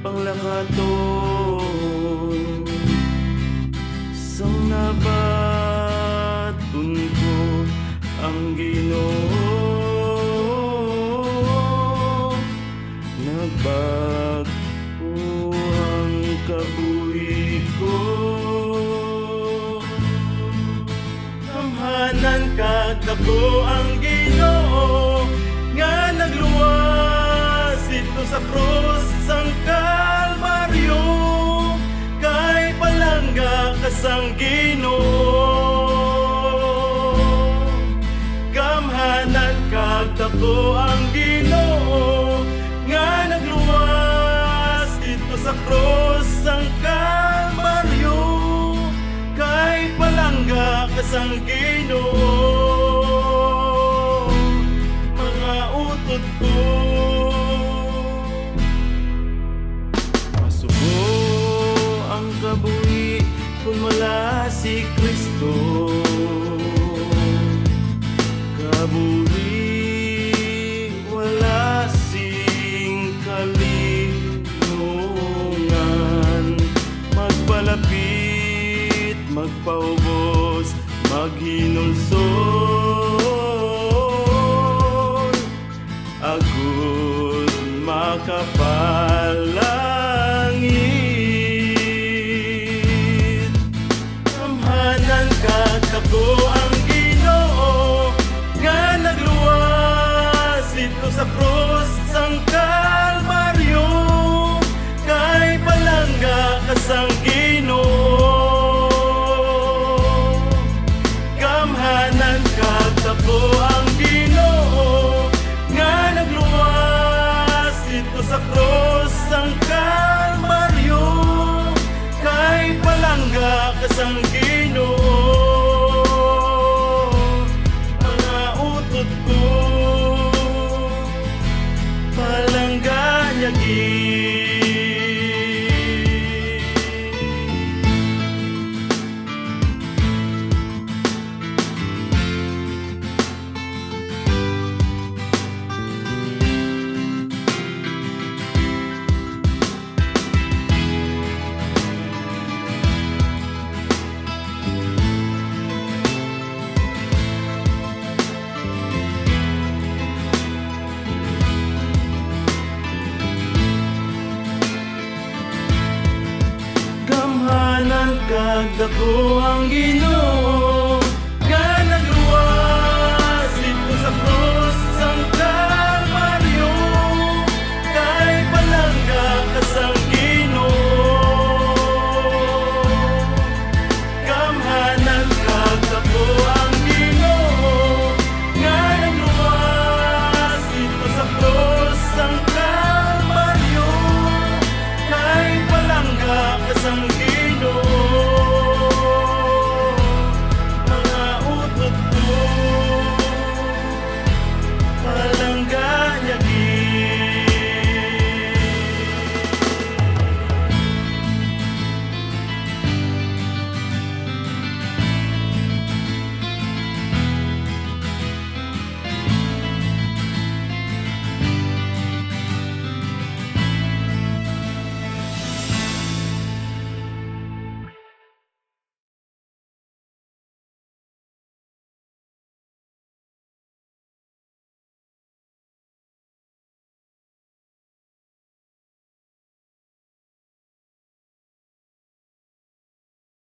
panglakaton sang nabaton ko ang Ginoo. Nagbago ang kabuhi ko, kamhanan kadako ang Ginoo nga nagluwas dito sa krus sang Kalbaryo. Kay palangga kasang Ginoo, kamhanan kadako ang Ginoo nga nagluwas dito sa krus sang Kalbaryo. Kay palangga kasang Ginoo, mga utod ko masubo ang kabuhi kung wala si Kristo. Kabuhi wala sing kalinungan, magpalapit, magpaubos, maghinulsol, agud makapalangit. Kamhanan kadako ang Ginoo nga nagluwas dito sa krus sang Kalbaryo. Kay palangga kasang Ginoo, kamhanan kadako ang Ginoo nga nagluwas dito sa krus sang Kalbaryo. Kay palangga kasang Ginoo, mga utod ko palangga niya kamhanan kadako ang Ginoo